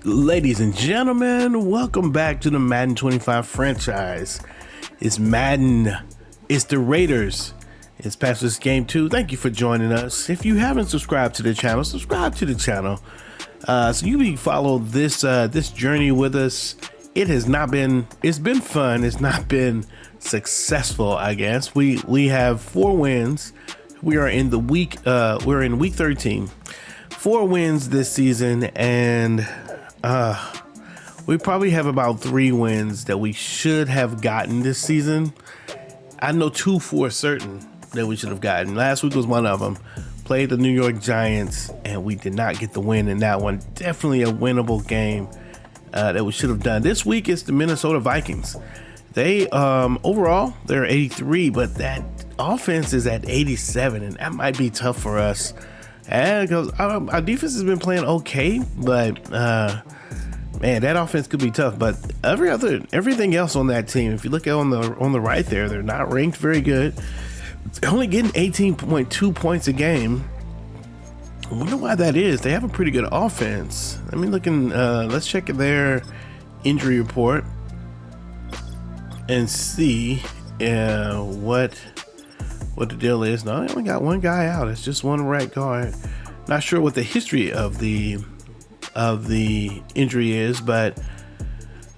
Ladies and gentlemen, welcome back to the Madden 25 franchise. It's Madden, it's the Raiders, it's Pastors Game 2. Thank you for joining us. If you haven't subscribed to the channel, subscribe to the channel so you can follow this this journey with us. It's been fun. It's not been successful, I guess. We have 4 wins. We are in the week we're in week 13. 4 wins this season, and we probably have about 3 wins that we should have gotten this season. I know 2 for certain that we should have gotten. Last week was one of them. Played the New York Giants, and we did not get the win in that one. Definitely a winnable game that we should have done. This week is the Minnesota Vikings. They overall they're 83, but that offense is at 87, and that might be tough for us. And because our defense has been playing okay, but man, that offense could be tough. But everything else on that team, if you look at on the right there, they're not ranked very good. They're only getting 18.2 points a game. I wonder why that is. They have a pretty good offense. Let's check their injury report and see what the deal is. No, they only got 1 guy out. It's just 1 right guard. Not sure what the history of the injury is, but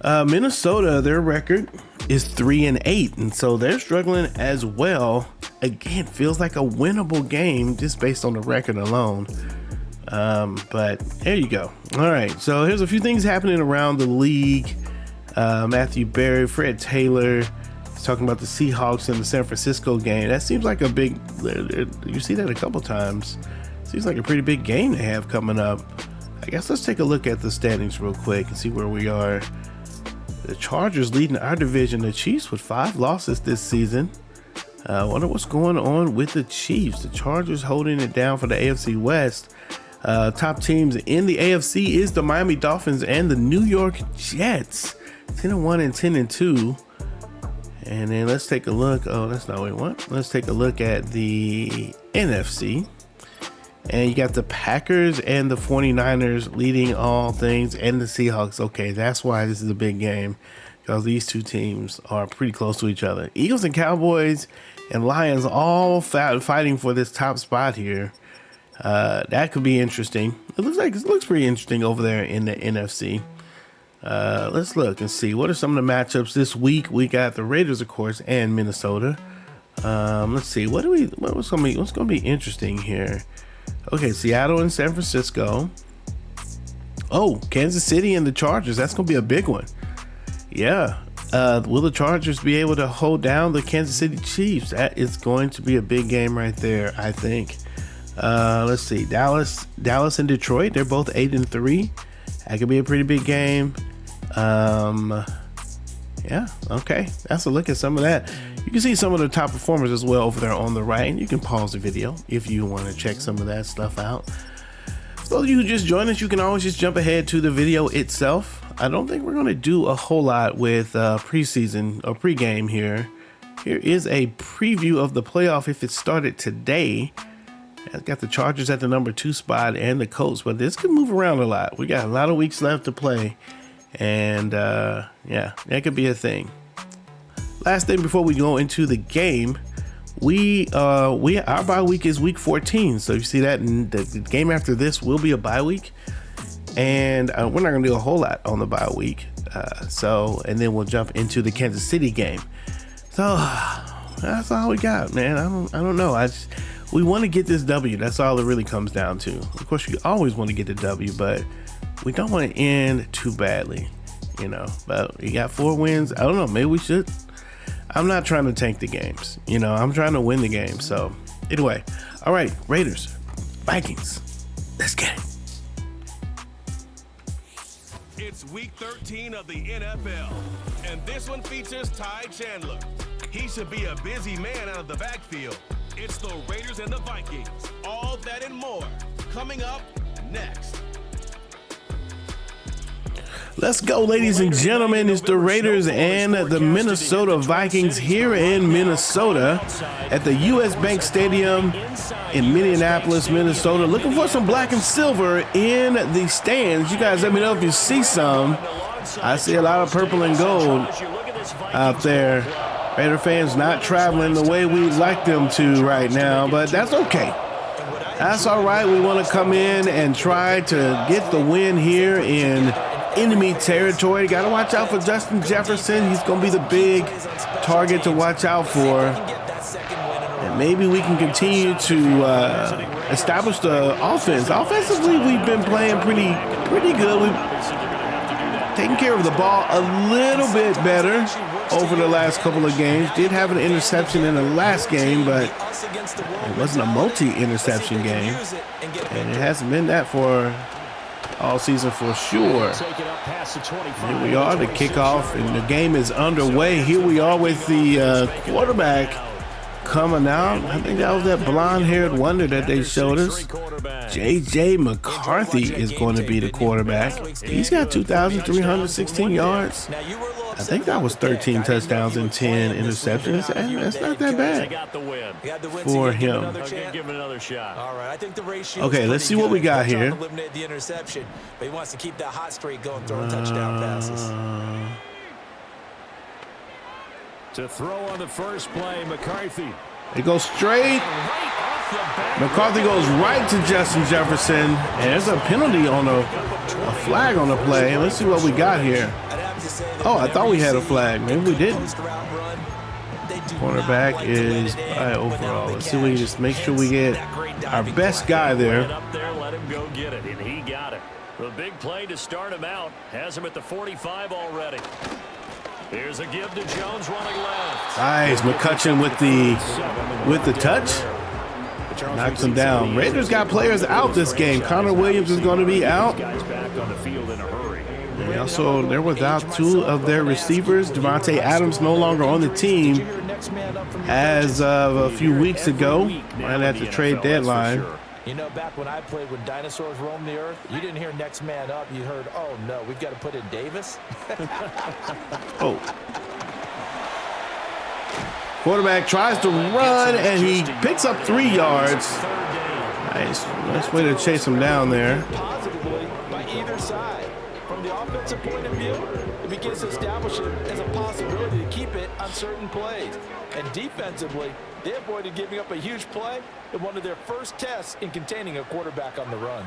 Minnesota, their record is 3-8, and so they're struggling as well. Again, feels like a winnable game just based on the record alone. But there you go. All right, so here's a few things happening around the league. Matthew Berry, Fred Taylor is talking about the Seahawks in the San Francisco game. That seems like a big, you see that a couple times. Seems like a pretty big game they have coming up. I guess let's take a look at the standings real quick and see where we are. The Chargers leading our division. The Chiefs with 5 losses this season. I wonder what's going on with the Chiefs. The Chargers holding it down for the AFC West. Top teams in the AFC is the Miami Dolphins and the New York Jets. 10-1 and 10-2. And then let's take a look. Oh, that's not what we want. Let's take a look at the NFC. And you got the Packers and the 49ers leading all things, and the Seahawks. Okay, that's why this is a big game, because these 2 teams are pretty close to each other. Eagles and Cowboys and Lions all fighting for this top spot here. That could be interesting. It looks pretty interesting over there in the NFC. Let's look and see what are some of the matchups this week. We got the Raiders, of course, and Minnesota. Let's see what's going to be interesting here. Okay, Seattle and San Francisco. Oh, Kansas City and the Chargers. That's going to be a big one. Yeah. Will the Chargers be able to hold down the Kansas City Chiefs? That is going to be a big game right there, I think. Let's see. Dallas and Detroit. They're both 8-3. That could be a pretty big game. Yeah, okay. That's a look at some of that. You can see some of the top performers as well over there on the right, and you can pause the video if you want to check some of that stuff out. So you just join us, you can always just jump ahead to the video itself. I don't think we're going to do a whole lot with preseason or pregame here. Here is a preview of the playoff if it started today. I've got the Chargers at the number 2 spot and the Colts, but this could move around a lot. We got a lot of weeks left to play, and yeah, that could be a thing. Last thing before we go into the game, our bye week is week 14. So you see that the game after this will be a bye week, and we're not gonna do a whole lot on the bye week. And then we'll jump into the Kansas City game. So that's all we got, man. I don't know. We want to get this W. That's all it really comes down to. Of course, you always want to get the W, but we don't want to end too badly, you know. But we got 4 wins. I don't know. Maybe we should. I'm not trying to tank the games, you know. I'm trying to win the game. So anyway, all right, Raiders, Vikings, let's get it. It's week 13 of the NFL, and this one features Ty Chandler. He should be a busy man out of the backfield. It's the Raiders and the Vikings. All that and more coming up next. Let's go, ladies and gentlemen. It's the Raiders and the Minnesota Vikings here in Minnesota at the U.S. Bank Stadium in Minneapolis, Minnesota. Looking for some black and silver in the stands. You guys let me know if you see some. I see a lot of purple and gold out there. Raider fans not traveling the way we'd like them to right now, but that's okay. That's all right. We want to come in and try to get the win here in enemy territory. Got to watch out for Justin Jefferson. He's going to be the big target to watch out for. And maybe we can continue to establish the offense. Offensively, we've been playing pretty good. We've taken care of the ball a little bit better over the last couple of games. Did have an interception in the last game, but it wasn't a multi-interception game. And it hasn't been that for all season for sure. Here we are, the kickoff, and the game is underway. Here we are with the quarterback coming out. I think that was that blonde-haired wonder that they showed us. J.J. McCarthy is going to be the quarterback. He's got 2,316 yards. I think that was 13 touchdowns and 10 interceptions. That's not that bad for him. Okay, let's see what we got here. To throw on the first play, McCarthy. It goes straight. McCarthy goes right to Justin Jefferson. And there's a penalty on a flag on the play. Let's see what we got here. Oh, I thought we had a flag. Maybe we didn't. Cornerback is overall. Let's see if we can just make sure we get our best guy there. Let him go get it, and he got it. The big play to start him out has him at the 45 already. Here's a give to Jones running left. Nice, McCutcheon with the touch. Knocks him down. Raiders got players out this game. Connor Williams is going to be out. And also, they're without two of their receivers. Devontae Adams no longer on the team as of a few weeks ago, right at the trade deadline. You know, back when I played when dinosaurs roamed the earth, you didn't hear next man up. You heard, oh, no, we've got to put in Davis. Oh. Quarterback tries to run, and he picks up 3 yards. Nice way to chase him down there. Positively by either side. From the offensive point of view, it begins to establish it as a possibility to keep it on certain plays. And defensively, they avoided giving up a huge play in one of their first tests in containing a quarterback on the run.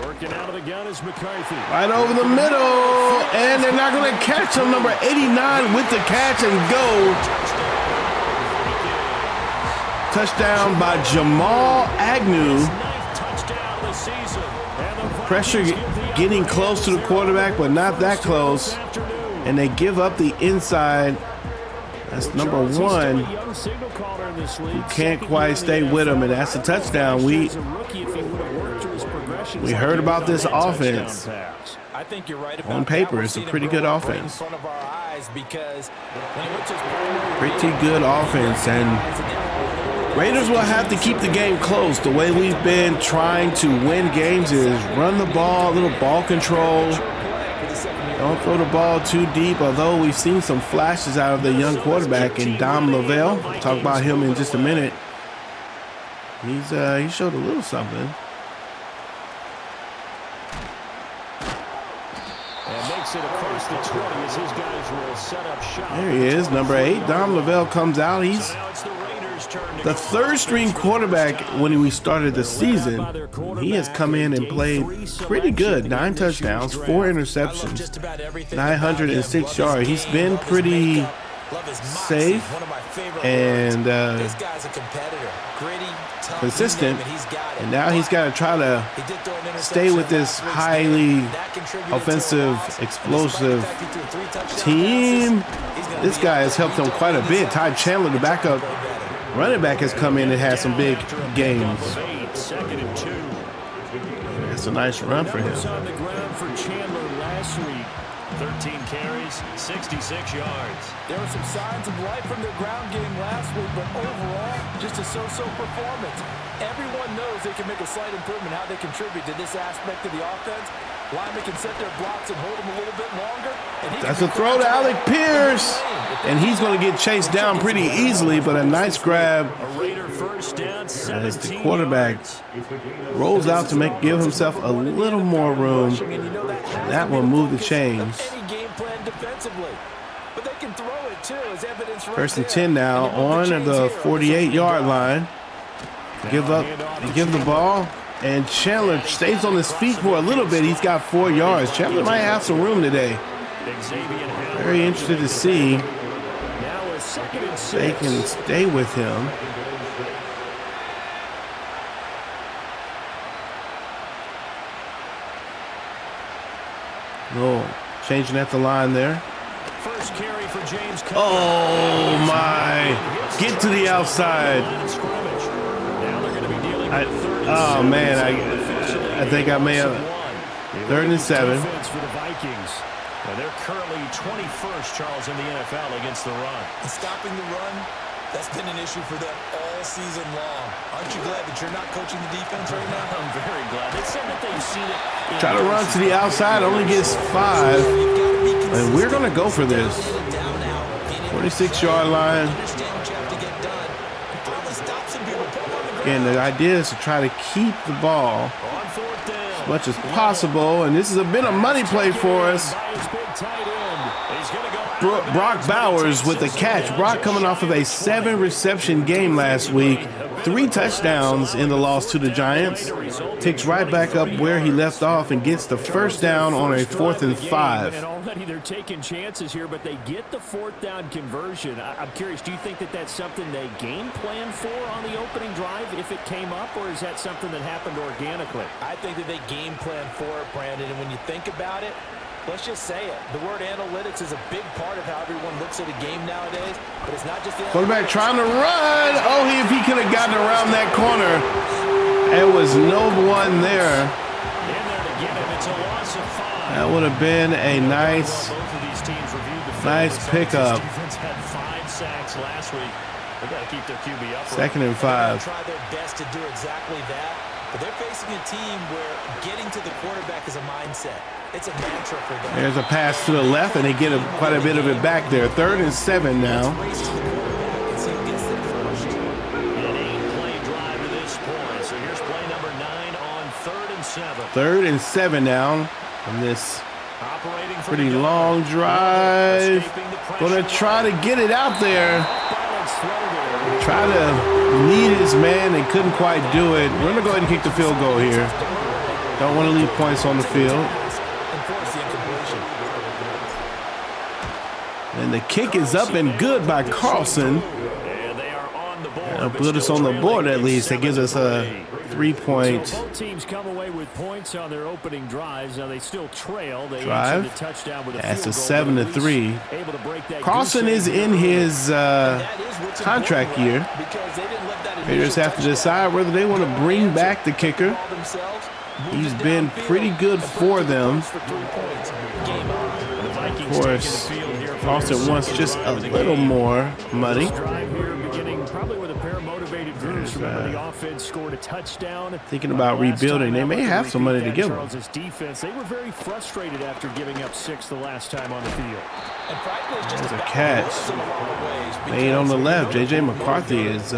Working out of the gun is McCarthy. Right over the middle, and they're not going to catch him. Number 89 with the catch and go. Touchdown by Jamal Agnew. Pressure getting close to the quarterback, but not that close. And they give up the inside. That's number 1. You can't quite stay with him, and that's a touchdown. We heard about this offense. I think you're right about on paper, it's a pretty good offense. Pretty good offense, and Raiders will have to keep the game close. The way we've been trying to win games is run the ball, a little ball control. Don't throw the ball too deep, although we've seen some flashes out of the young quarterback in Dom Lavelle. We'll talk about him in just a minute. He showed a little something. There he is, number 8. Dom Lavelle comes out. He's the third-string quarterback when we started the season. He has come in and played pretty good. 9 touchdowns, 4 interceptions, 906 yards. He's been pretty safe and consistent. And now he's got to try to stay with this highly offensive, explosive team. This guy has helped them quite a bit. Ty Chandler, the backup running back, has come in and had some big games. That's a nice run for him. 13 carries, 66 yards. There were some signs of life from their ground game last week, but overall, just a so-so performance. Everyone knows they can make a slight improvement how they contribute to this aspect of the offense, Linemen can set their blocks and hold them a little bit longer. That's a throw to Alec Pierce. And he's going to get chased down pretty easily, but a nice grab as the quarterback rolls out to give himself a little more room. And that one moved the chains. First and 10 now on the 48-yard line. Give the ball. And Chandler stays on his feet for a little bit. He's got 4 yards. Chandler might have some room today. Very interested to see if they can stay with him. Oh, changing at the line there. First carry for James. Oh my! Get to the outside. Oh man, I think I may have 3rd and 7. For the Vikings. Now they're currently 21st, Charles, in the NFL against the run. And stopping the run, that's been an issue for them all season long. Aren't you glad that you're not coaching the defense right now? I'm very glad. They said that they've seen it. Try to run to the outside, only gets 5. And we're going to go for this. 46-yard line. Again, the idea is to try to keep the ball as much as possible. And this has been a money play for us. Brock Bowers with the catch. Brock coming off of a 7-reception game last week. 3 touchdowns in the loss to the Giants. Picks right back up where he left off and gets the first down on a 4th and 5. And already they're taking chances here, but they get the 4th down conversion. I'm curious, do you think that that's something they game plan for on the opening drive if it came up, or is that something that happened organically? I think that they game plan for it, Brandon, and when you think about it, let's just say it. The word analytics is a big part of how everyone looks at a game nowadays, but it's not just the quarterback trying to run. Oh, if he could have gotten around that corner. There was no one there. That would have been a nice pickup. Second and 5. Try their best to do exactly that, but they're facing a team where getting to the quarterback is a mindset. It's a mantra for them. There's a pass to the left, and they get quite a bit of it back there. 3rd and 7 now. Third and 7 now on this pretty long drive. Gonna try to get it out there. Try to lead his man and couldn't quite do it. We're gonna go ahead and kick the field goal here. Don't want to leave points on the field. And the kick is up and good by Carlson. That'll put us on the board at least. That gives us a 3-point so both teams come away with points on their opening drives. Now they still trail. They drive. The touchdown with a That's a field goal, 7-3. Carlson is in his contract year. Raiders have to decide whether they want to bring back the kicker. He's been pretty good for them. Of course, Carlson wants just a little more money. Thinking about rebuilding. They may have some money to give him. They were very frustrated after giving up 6 the last time on the field. There's a catch made on the left. J.J. McCarthy is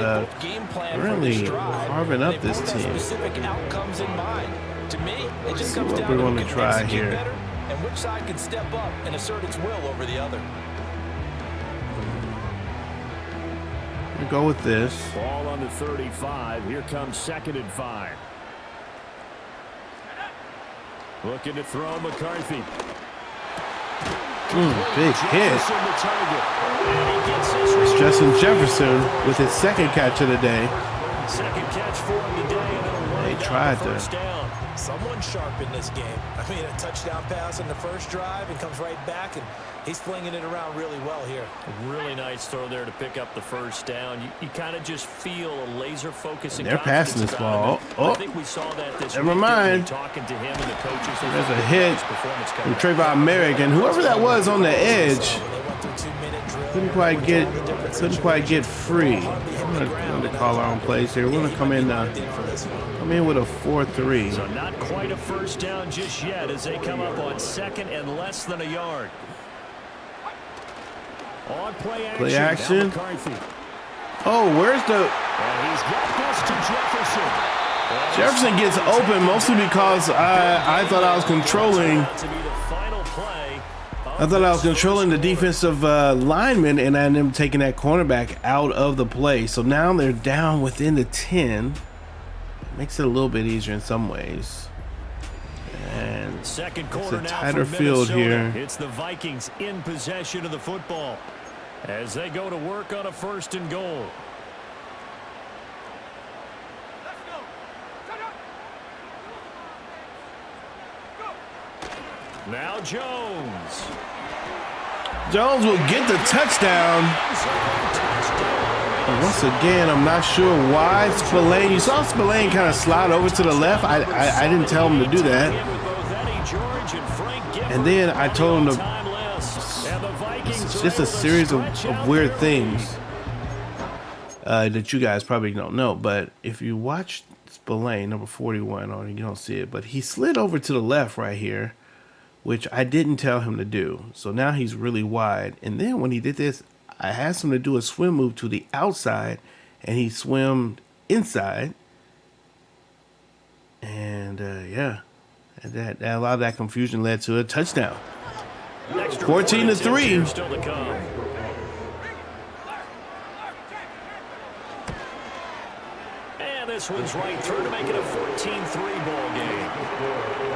really carving up this team. Let's see what we want to try here. And which side can step up and assert its will over the other. We'll go with this. Ball on the 35. Here comes 2nd and 5. Looking to throw McCarthy. Big hit. It's Justin Jefferson with his 2nd catch of the day. Second catch for him today. They tried to. Someone sharp in this game. I mean, a touchdown pass on the first drive and comes right back, and he's flinging it around really well here. A really nice throw there to pick up the first down. You kind of just feel a laser focus. They're passing this ball. I think we saw that this never mind. Talking to him and the coaches. There's a hit from Trayvon Merrick, and whoever that was on the edge couldn't quite get free. I'm going to call our own plays here. We're going to come in come in with a 4-3. So not quite a first down just yet as they come up on 2nd and less than a yard. On play action. Oh, where's the... And he's got this to Jefferson. Jefferson gets open mostly because I thought I was controlling. I thought I was controlling the defensive lineman, and I ended up taking that cornerback out of the play. So now they're down within the 10. Makes it a little bit easier in some ways. And second it's quarter a now tighter for field Minnesota. here. It's the Vikings in possession of the football as they go to work on a 1st and goal. Now Jones. Jones will get the touchdown. And once again, I'm not sure why Spillane. You saw Spillane kind of slide over to the left. I didn't tell him to do that. And then I told him to. It's just a series of weird things that you guys probably don't know. But if you watch Spillane, number 41, or you don't see it, but he slid over to the left right here, which I didn't tell him to do. So now he's really wide. And then when he did this, I asked him to do a swim move to the outside, and he swam inside. And yeah, and that a lot of that confusion led to a touchdown. 14-3. And this one's right through to make it a 14-3 ball game.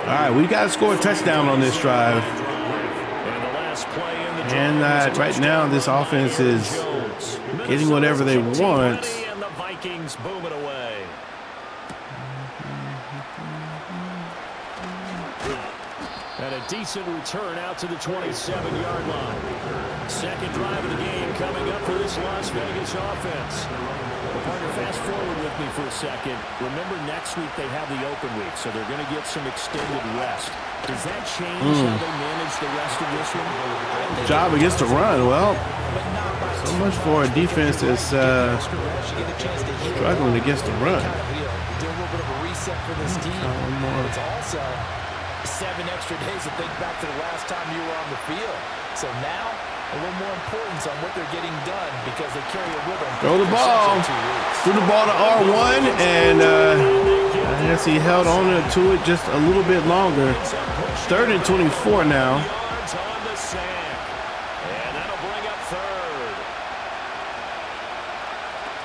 All right, we got to score a touchdown on this drive. And right now, this offense is getting whatever they want. And the Vikings boom it away. And a decent return out to the 27-yard line. Second drive of the game coming up for this Las Vegas offense. Partner, fast forward with me for a second. Remember, next week they have the open week, so they're going to get some extended rest. Does that change how they manage the rest of this one? Job against the run. Well, so much for a defense that's struggling against the run. Do a little bit of a reset for this team. It's also 7 extra days to think back to the last time you were on the field. So now, a little more importance on what they're getting done because they carry it with them. Throw the ball. Threw the ball to R1, and I guess he held on to it just a little bit longer. 3rd and 24 now. And that'll bring up 3rd.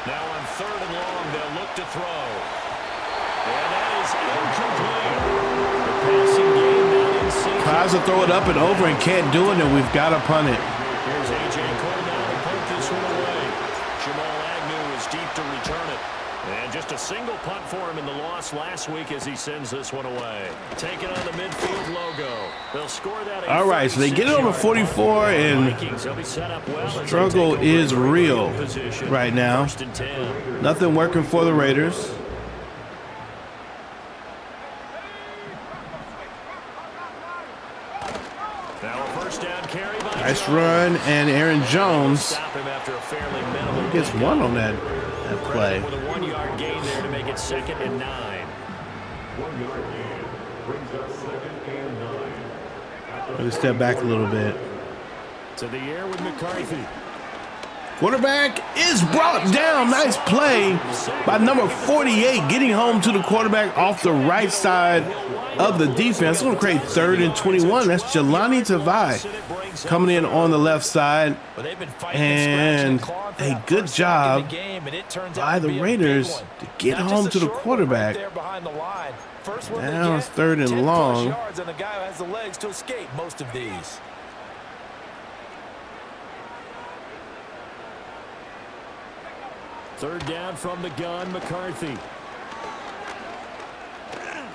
Now on 3rd and long, they'll look to throw. And that is incomplete. The passing game now in sync. Tries to throw it up and over and can't do it, and we've got to punt it. Here's A.J. Cole now to punt this one away. Jamal Agnew is deep to return it. And just a single punt for him in the loss last week as he sends this one away. Taking on the midfield logo. They'll score that. All right, so they get it over 44, and struggle is real right now. Nothing working for the Raiders. Nice run, and Aaron Jones gets one on that play. With a 1-yard gain there to make it 2nd and 9. Let's step back a little bit. To the air with McCarthy. Quarterback is brought down. Nice play by number 48, getting home to the quarterback off the right side of the defense. It's going to create 3rd and 21. That's Jelani Tavai coming in on the left side. And a good job by the Raiders to get home to the quarterback. Now it's 3rd and long. And the guy who has the legs to escape most of these. Third down from the gun, McCarthy.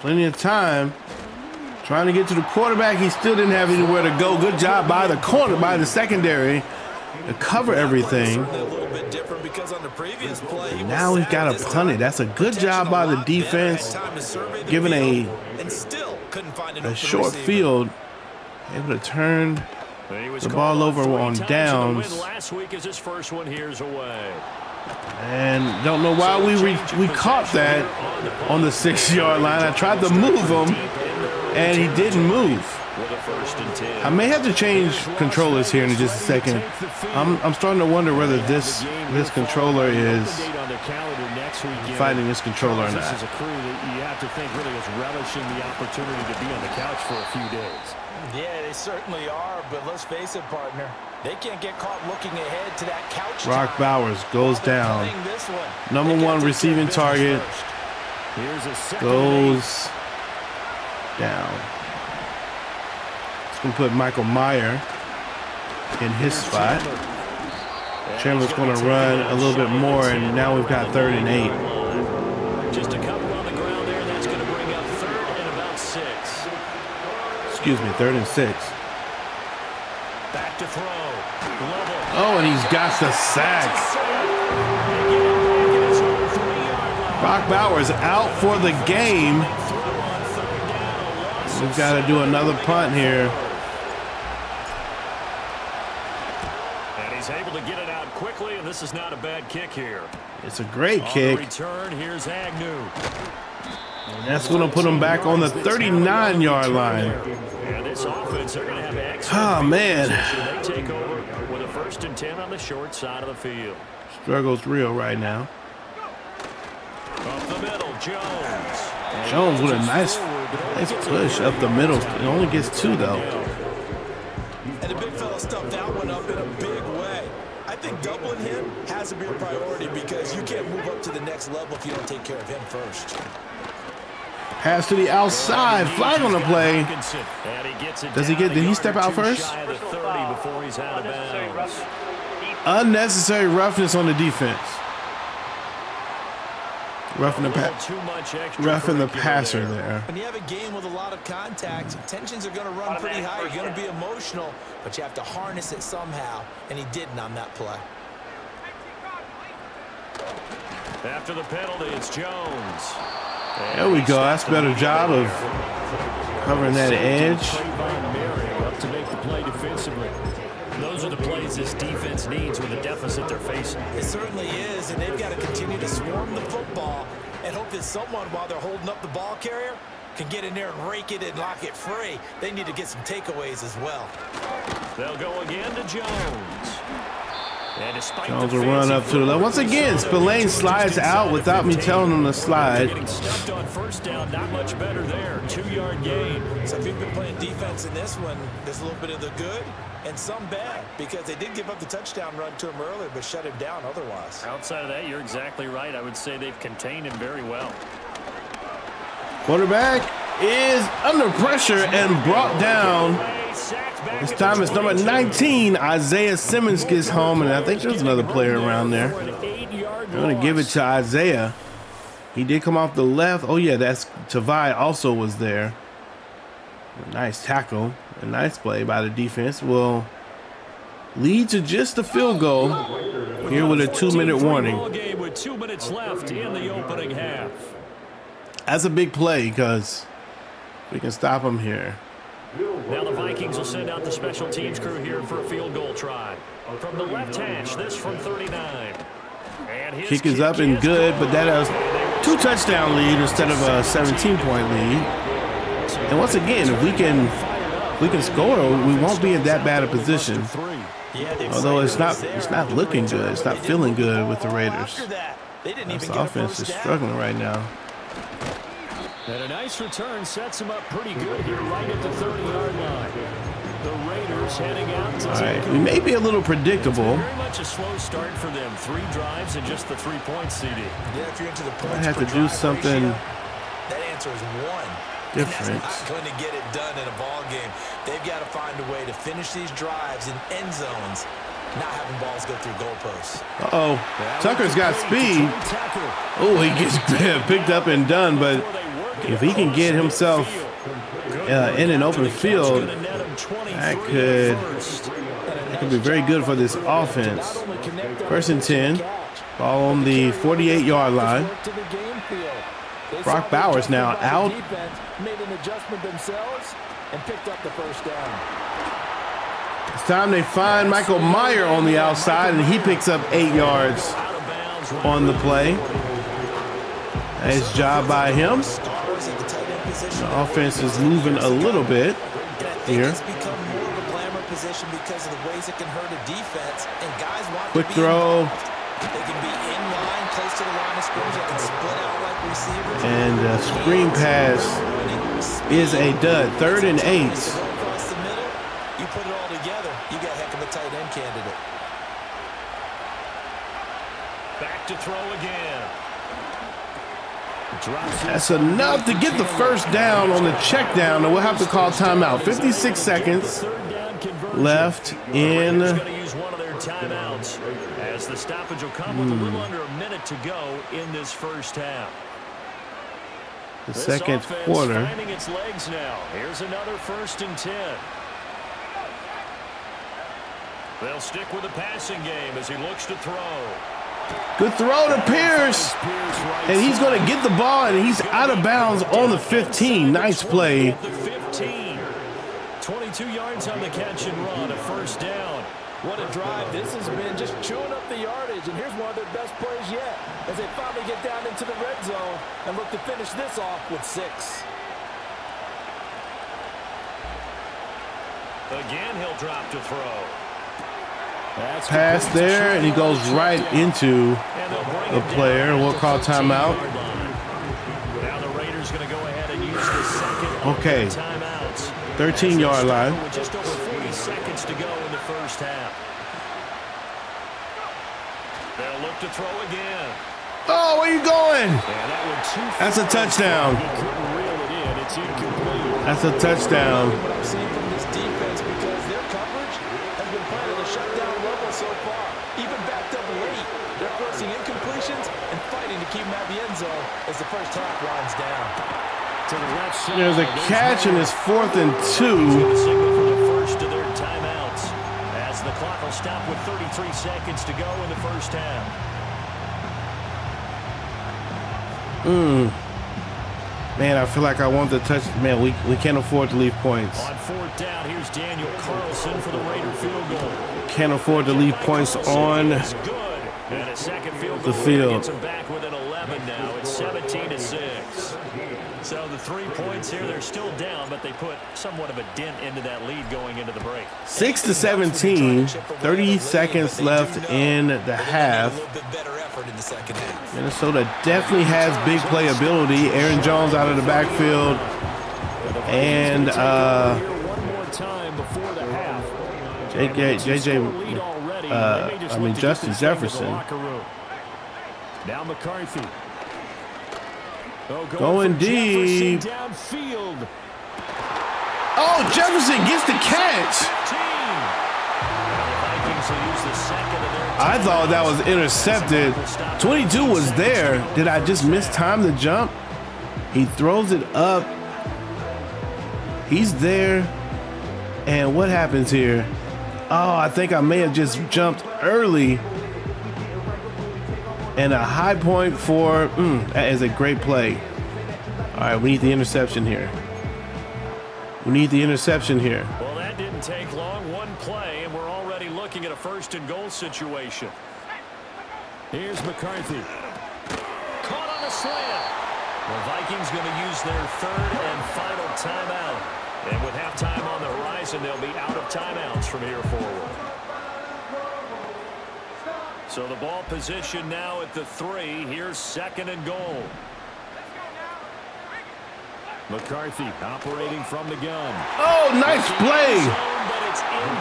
Plenty of time. Trying to get to the quarterback. He still didn't have anywhere to go. Good job by the corner, by the secondary to cover everything. And now he's got to punt it. That's a good job by the defense. Given a short field, able to turn the ball over on downs. Last week as his first one here's away. And don't know why we caught that on the 6-yard line. I tried to move him, and he didn't move. I may have to change controllers here in just a second. I'm starting to wonder whether this controller is fighting this controller or not. This is a crew that you have to think really is relishing the opportunity to be on the couch for a few days. Yeah, they certainly are, but let's face it, partner. They can't get caught looking ahead to that couch. Brock Bowers goes down. Number 1 receiving target goes down. It's going to put Michael Mayer in his spot. Chandler's going to run a little bit more, and now we've got 3rd and 8. Just a couple on the ground there. That's going to bring up 3rd and about 6. Excuse me, 3rd and 6. Back to throw. Oh, and he's got the sack. Brock Bowers out for the game. We've got to do another punt here. And he's able to get it out quickly, and this is not a bad kick here. It's a great kick. Return, here's Agnew. And that's going to put him back on the 39-yard line. And this offense, they're going to have excellent. Oh, man. They take over with a 1st and 10 on the short side of the field. Struggle's real right now. Up the middle, Jones. Jones with a nice push up the middle. It only gets 2, though. And the big fella stuffed that one up in a big way. I think doubling him has to be a priority because you can't move up to the next level if you don't take care of him first. Pass to the outside. Flag on the play. Does he get? Did he step out first? Unnecessary roughness on the defense. Roughing the passer there. When you have a game with a lot of contact, tensions are going to run pretty high. You're going to be emotional, but you have to harness it somehow, and he didn't on that play. After the penalty, it's Jones. There we go. That's a better job of covering that edge. To make the play defensively. Those are the plays this defense needs with the deficit they're facing. It certainly is, and they've got to continue to swarm the football and hope that someone, while they're holding up the ball carrier, can get in there and rake it and lock it free. They need to get some takeaways as well. They'll go again to Jones. Jones will run up to the left. Once again, Spillane slides out without me telling him to slide. Getting stuffed on 1st down, not much better there. 2-yard gain. So if you've been playing defense in this one, there's a little bit of the good and some bad because they did give up the touchdown run to him earlier but shut him down otherwise. Outside of that, you're exactly right. I would say they've contained him very well. Quarterback is under pressure and brought down. This time it's number 19. Isaiah Simmons gets home, and I think there's another player around there. I'm going to give it to Isaiah. He did come off the left. Oh, yeah, that's Tavai also was there. A nice tackle. A nice play by the defense will lead to just a field goal here with a 2-minute warning. With 2 minutes left in the opening half. That's a big play because we can stop him here. Now the Vikings will send out the special teams crew here for a field goal try. From the left hash, this from 39. And kick is up and good, but that is 2 touchdown lead instead of a 17-point lead. And once again, if we can score, we won't be in that bad a position. Although it's not looking good. It's not feeling good with the Raiders. This offense is struggling right now. And a nice return sets him up pretty good here right at the 30-yard line. The Raiders heading out to take. We may be a little predictable. Very much a slow start for them. 3 drives and just the 3 points, CD. Yeah, if you're into the points I have to do something ratio, that answer is 1. different. And that's not going to get it done in a ball game. They've got to find a way to finish these drives in end zones, not having balls go through goalposts. Uh-oh. Tucker's got speed. Oh, he gets picked up and done, but if he can get himself in an open field, that could be very good for this offense. 1st and 10. Ball on the 48-yard line. Brock Bowers now out. Made an adjustment themselves and picked up the 1st down. It's time they find Michael Mayer on the outside, and he picks up 8 yards. on the play. Nice job by him. The offense is moving a little bit here. Quick throw. And a screen pass is a dud. 3rd and 8. You put it all together, you got a heck of a tight end candidate. Back to throw again. That's enough to get the first down on the check down, and we'll have to call timeout. 56 seconds left in. Going to use one of their timeouts as the stoppage will come with a little under a minute to go in this first half. The second quarter. Finding its legs now. Here's another 1st and 10. They'll stick with the passing game as he looks to throw. Good throw to Pierce. And he's going to get the ball, and he's out of bounds on the 15. Nice play. 15. 22 yards on the catch and run, a 1st down. What a drive. This has been just chewing up the yardage, and here's one of their best plays yet as they finally get down into the red zone and look to finish this off with 6. Again, he'll drop to throw. Pass there, and he goes right into the player. We'll call timeout. Now the Raiders going to go ahead and use the second Okay. timeouts. 13-yard line. With just over 40 seconds to go in the first half. They'll look to throw again. Oh, where you going? That's a touchdown. He couldn't reel it in. It's incomplete. That's a touchdown. What I'm seeing from this defense, because their coverage has been playing at a shutdown level so far. Even backed up late, they're forcing incompletions and fighting to keep them out of the end zone as the first half winds down. To the left side. There's a catch, and it's 4th and 2. Signal for the first of their timeouts as the clock will stop with 33 seconds to go in the first half. Man, I feel like I want to touch. Man, we can't afford to leave points. On 4th down, here's Daniel Carlson for the Raider field goal. Can't afford to leave points on It's good. And a second field the goal field. gets them back within 11 now. It's 17-6. So the 3 points here, they're still down, but they put somewhat of a dent into that lead going into the break. 6-17. 30 seconds left in the half. Minnesota definitely has big playability. Aaron Jones out of the backfield. And Justin Jefferson. Now McCarthy. Going deep. Downfield. Oh, Jefferson gets the catch. I thought that was intercepted. 22 was there. Did I just miss time to jump? He throws it up. He's there. And what happens here? Oh, I think I may have just jumped early. And a high point for, that is a great play. All right, we need the interception here. We need the interception here. Well, that didn't take long. One play, and we're already looking at a 1st and goal situation. Here's McCarthy. Caught on a slant. The Vikings going to use their 3rd and final timeout. And with halftime on the horizon, they'll be out of timeouts from here forward. So the ball position now at the 3. Here's 2nd and goal. McCarthy operating from the gun. Oh, nice play.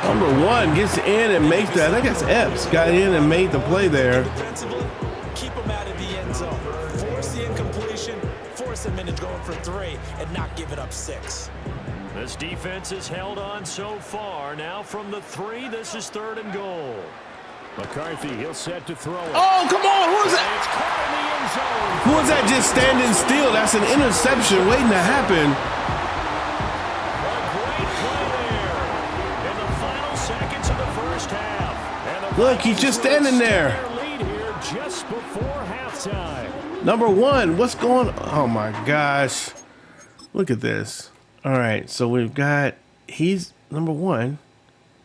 Number 1 gets in and makes that. I think that's Epps. Got in and made the play there. Defensively, keep them out of the end zone. Force the incompletion, force them into going for 3, and not give it up 6. This defense has held on so far. Now from the 3, this is 3rd and goal. McCarthy, he'll set to throw it. Oh, come on. Who is that? It's caught in the end zone. Who is that just standing still? That's an interception waiting to happen. A great play there in the final seconds of the first half. And the Look, he's just standing there. Vikings lead here just before halftime. Number 1, what's going on? Oh, my gosh. Look at this. All right, so we've got, he's number 1.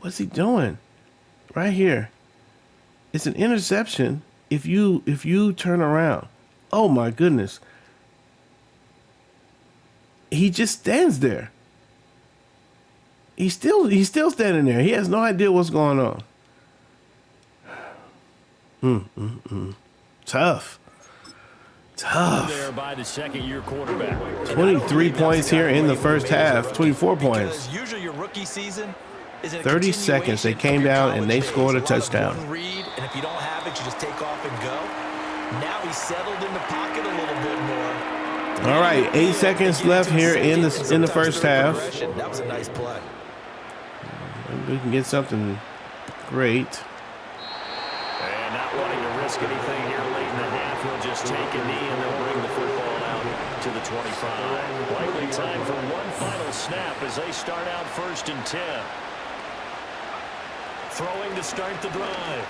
What's he doing? Right here. It's an interception. if you turn around, oh my goodness, he just stands there. He's still standing there. He has no idea what's going on. Tough. There by the second-year quarterback. 23 points here in the first half. 24 points. Usually your rookie season is a 30 seconds. They came down and they scored a touchdown. Read, and if you don't have it, you just take off and go. Now he's settled in the pocket a little bit more. All right, 8 seconds left here in the first half. That was a nice play. Maybe we can get something great. And not wanting to risk anything here late in the half, he'll just take a knee and they'll bring the football out to the 25. Likely time for one final snap as they start out 1st and 10. Throwing to start the drive.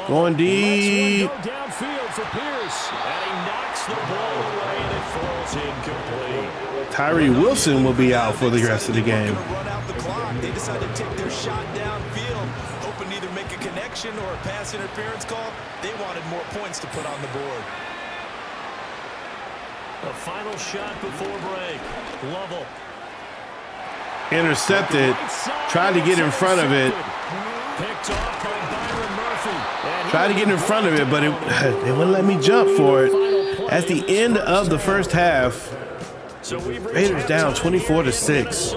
Going deep. Go downfield for Pierce. And he knocks the ball away and it falls incomplete. Tyree Wilson will be out for the rest of the game. Run out the clock. They decided to take their shot downfield, hoping to either make a connection or a pass interference call. They wanted more points to put on the board. The final shot before break. Lovell. Intercepted. Tried to get in front of it. Picked off by Byron Murphy. Tried to get in front of it, but they wouldn't let me jump for it. At the end of the first half, Raiders down 24-6.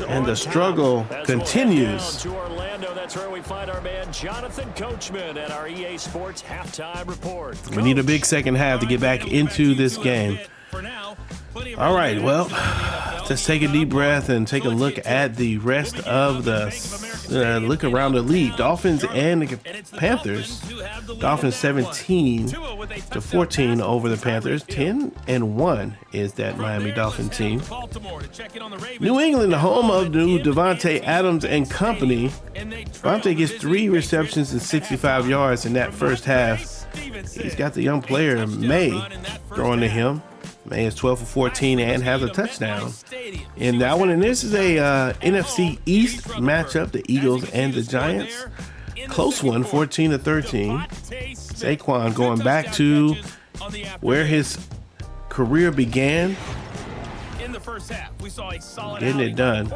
And the struggle continues. That's where we find our man Jonathan Coachman at our EA Sports halftime report. We need a big second half to get back into this game. All right, well, let's take a deep breath and take a look at the rest of the look around the league. Dolphins and the Panthers. Dolphins 17-14 over the Panthers. 10-1 is that Miami Dolphin team. New England, the home of new Devontae Adams and company. Devontae gets 3 receptions and 65 yards in that first half. He's got the young player May throwing to him. May is 12 for 14 and has a touchdown in that one. And this is a NFC East matchup, the Eagles and the Giants. Close one, 14-13. Saquon going back to where his career began. Getting it done.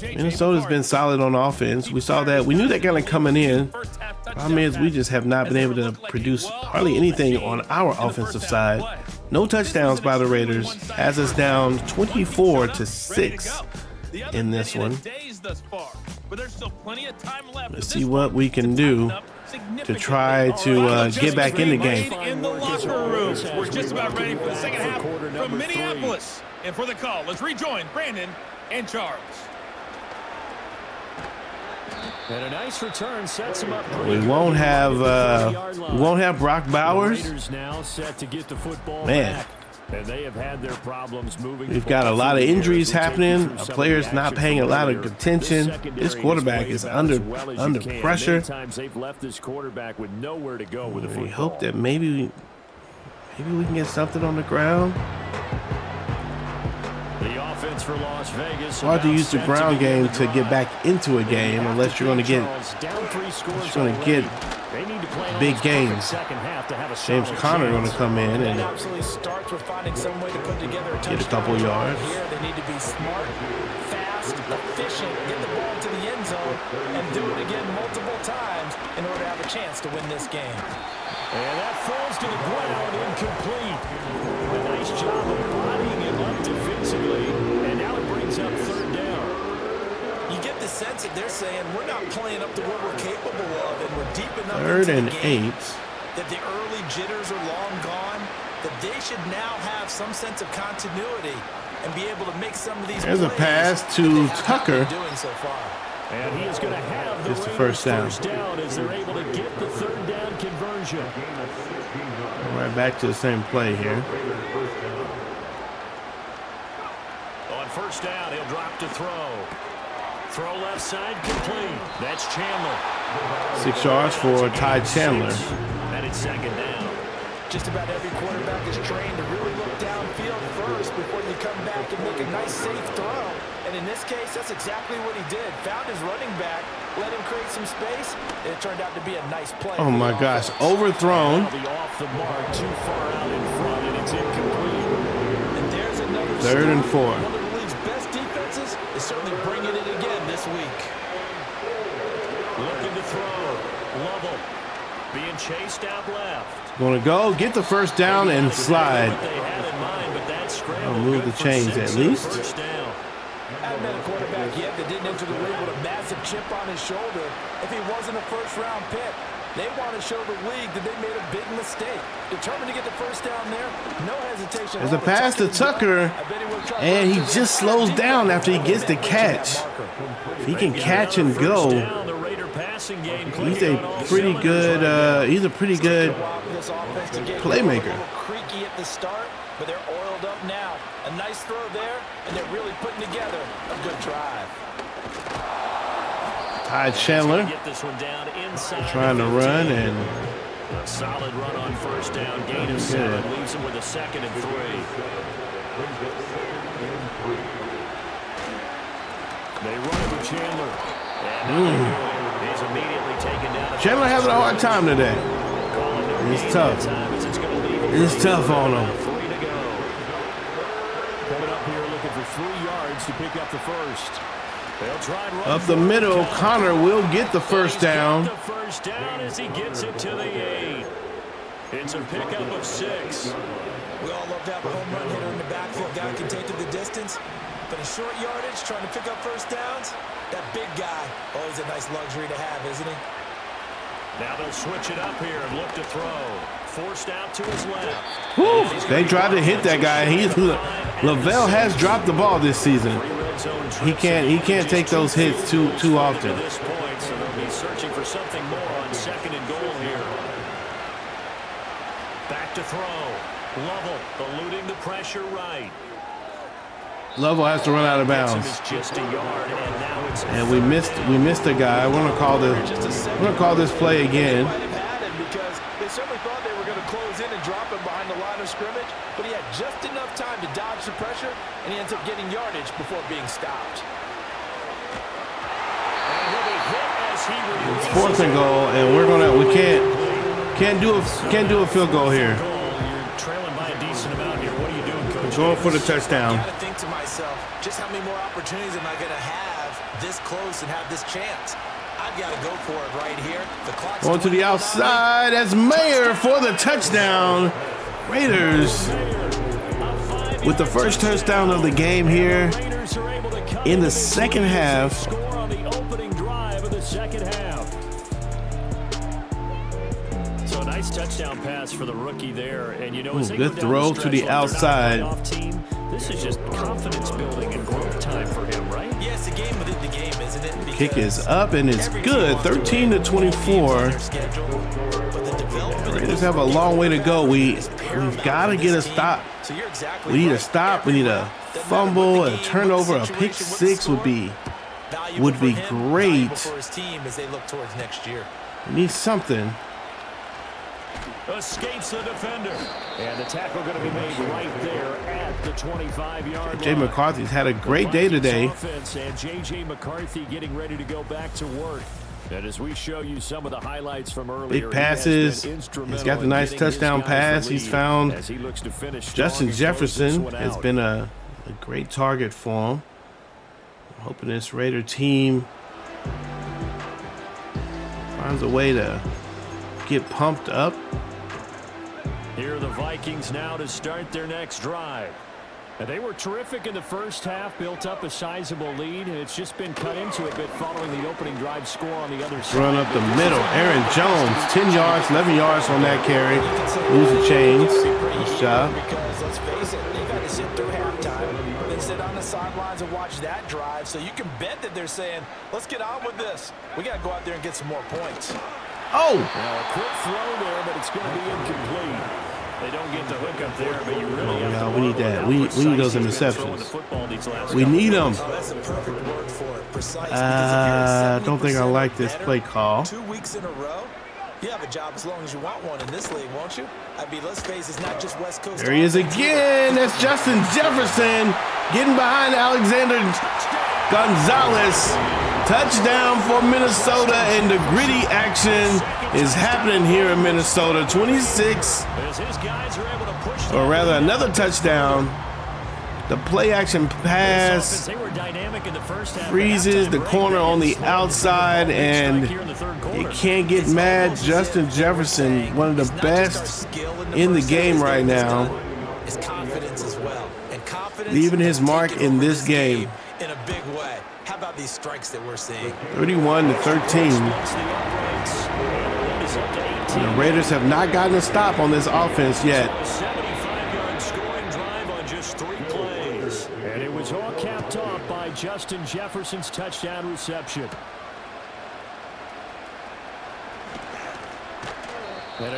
Minnesota's been solid on offense. We saw that. We knew that kind of coming in. Problem is, we just have not been able to produce hardly anything on our offensive side. No touchdowns by the Raiders. Has us down 24-6 in this one. Let's see what we can do to try to get back in the game. In the locker rooms, we're just about ready for the second half from Minneapolis. And for the call, let's rejoin Brandon and Charles. And a nice return sets him up. We won't have Brock Bowers. Man, And they have had their problems moving. We've got a lot of injuries happening. Players not paying a lot of attention. This quarterback is under pressure. They've left this quarterback with nowhere to go with the football. We hope that maybe we can get something on the ground. The offense for Las Vegas. Hard to use the ground game to get back into a game unless you're going to get big games. James Conner going to come in and get a couple yards. They need to be smart, fast, efficient, get the ball to the end zone, and do it again multiple times in order to have a chance to win this game. And that falls to the ground, incomplete. A nice job of bodying him up defensively, and now it brings up third down. You get the sense that they're saying we're not playing up to what we're capable of, and we're deep enough Third into and the game 8. that the early jitters are long gone, that they should now have some sense of continuity and be able to make some of these There's a plays pass to Tucker. doing so far. And he is going to have the Just the first down. as they're able to get the third down conversion. Right back to the same play here. On first down, he'll drop to throw. Throw left side, complete. That's Chandler. 6 yards for Ty Chandler. And it's second down. Just about every quarterback is trained to really look downfield first before you come back and make a nice safe throw. And in this case, that's exactly what he did. Found his running back, let him create some space, and it turned out to be a nice play. Oh my gosh, overthrown. Off the mark, too far out in front, and it's incomplete. And there's another 3rd and 4. One of the league's best defenses is certainly bringing it again this week. Looking to throw. Lovell being chased out left. Gonna go get the first down and slide. I'll move the chains at least. Hadn't been a quarterback yet that didn't enter the league with a massive chip on his shoulder. If he wasn't a first-round pick, they want to show the league that they made a big mistake. Determined to get the first down there, no hesitation. There's a pass to Tucker, and he just slows down after he gets the catch. If he can catch and go, he's a pretty good playmaker. Creaky at the start, but they're oiled up now. A nice throw there, and they're really putting together a good drive. Ty Chandler trying to run, and a solid run on first down, gain of 7, leaves him with a 2nd and 3. They run it with Chandler. And he's immediately taken down. Chandler having a hard time today. It's tough. It's tough on him. 3 to go. Coming up here looking for 3 yards to pick up the first. They'll try and run up the middle. Connor will get the first down. The first down as he gets it to the 8. It's a pickup of 6. We all love to have a home run hitter in the backfield. Guy can take it the distance. But in short yardage, trying to pick up first downs, that big guy, always a nice luxury to have, isn't he? Now they'll switch it up here and look to throw. Forced out to his left. Woo! They tried to hit that guy. Lavelle has dropped the ball this season. He can't take those hits too often. At this point, so they'll be searching for something more on 2nd and goal here. Back to throw. Lovell eluding the pressure right. Lovell has to run out of bounds. Just a yard, and now it's and we missed a guy. We're gonna call this play again. Because they certainly thought they were going to close in and drop him behind the line of scrimmage, but he had just enough time to dodge the pressure, and he ends up getting yardage before being stopped. It's 4th and goal, and we can't do a field goal here. You're trailing by a decent amount here. What are you doing, Coach? Going for the touchdown. I got to think to myself, just how many more opportunities am I going to have this close and have this chance? I've got to go for it right here. The clock's going to the outside as Mayer for the touchdown. Raiders with the first touchdown of the game here in the second half. Score on the opening drive of the second half. So a nice touchdown pass for the rookie there, and good throw to the outside. This is just confidence building and growth time for him, right? Yeah, it's a game within the game, isn't it? Because kick is up and it's good. 13-24. Raiders have a long way to go. We've got to get a stop. We need a stop. We need a fumble, a turnover, a pick 6 would be great. We need something. Escapes the defender. And the tackle going to be made right there at the 25-yard line. J.J. McCarthy's had a great day today. And J.J. McCarthy getting ready to go back to work. And as we show you some of the highlights from earlier, big passes. He's got the nice touchdown pass. He's found Justin Jefferson has been a great target for him. I'm hoping this Raider team finds a way to get pumped up. Here are the Vikings now to start their next drive. And they were terrific in the first half, built up a sizable lead, and it's just been cut into a bit following the opening drive score on the other side. Run up the middle. Aaron Jones, 10 yards, 11 yards on that carry. Lose the chains. Nice job. Because let's face it, they got to sit through halftime, then sit on the sidelines and watch that drive. So you can bet that they're saying, let's get on with this. We got to go out there and get some more points. Oh! Now a quick throw there, but it's going to be incomplete. They don't get the hook up there, but you really have to. We need that. We need those interceptions. We need them. That's a perfect word for it. Precise. I don't think I like this play call. 2 weeks in a row. You have a job as long as you want one in this league, won't you? I mean, let's face it, it's not just West Coast. There he is again. That's Justin Jefferson getting behind Alexander Gonzalez. Touchdown for Minnesota, and the gritty action is happening here in Minnesota. 26, or rather another touchdown. The play action pass freezes the corner on the outside, and you can't get mad. Justin Jefferson, one of the best in the game right now, leaving his mark in this game. In a big way. How about these strikes that we're seeing? 31-13. The Raiders have not gotten a stop on this offense yet. 75-yard scoring drive on just 3 plays. And it was all capped off by Justin Jefferson's touchdown reception.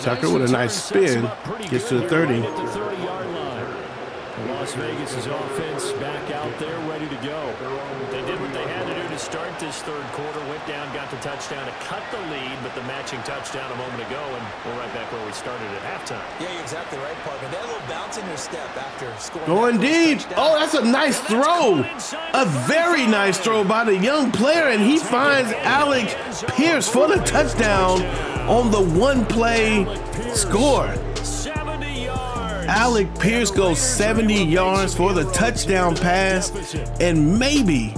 Tucker with a nice spin gets to the 30. Las Vegas' offense back out there ready to go. They did what they had to do to start this third quarter. Went down, got the touchdown to cut the lead, but the matching touchdown a moment ago, and we're right back where we started at halftime. Yeah, you're exactly right, partner. They had a little bounce in their step after scoring. Going deep. Oh, that's a nice throw. A very nice throw by the young player, and he finds Alec Pierce for the touchdown on the one-play score. Alec Pierce goes 70 yards for the touchdown pass, and maybe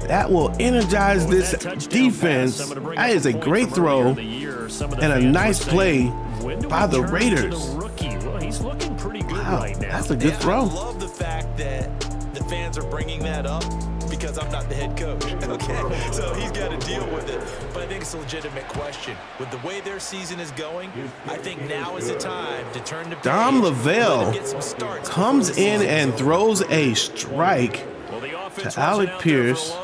that will energize this defense. That is a great throw and a nice play by the Raiders. Wow, that's a good throw. I love the fact that the fans are bringing that up because I'm not the head coach. Okay, so he's got to deal with it. But I think it's a legitimate question. With the way their season is going, I think now is the time to turn the page. Dom Lavelle comes in and throws a strike to Alec Pierce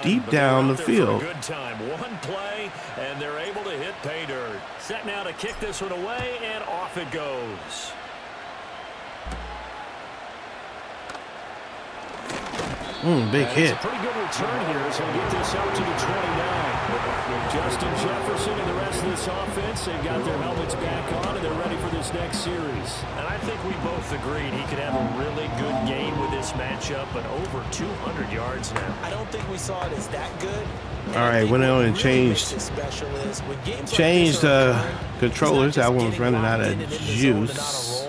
deep down the field. Good time. One play, and they're able to hit pay dirt. Set now to kick this one away, and off it goes. Big hit. It's a pretty good return here as we get this out to the 29. Justin Jefferson and the rest of this offense, they've got their helmets back on and they're ready for this next series. And I think we both agreed he could have a really good game with this matchup, but over 200 yards now. I don't think we saw it as that good. All right, went on and changed controllers. That one was running out of juice.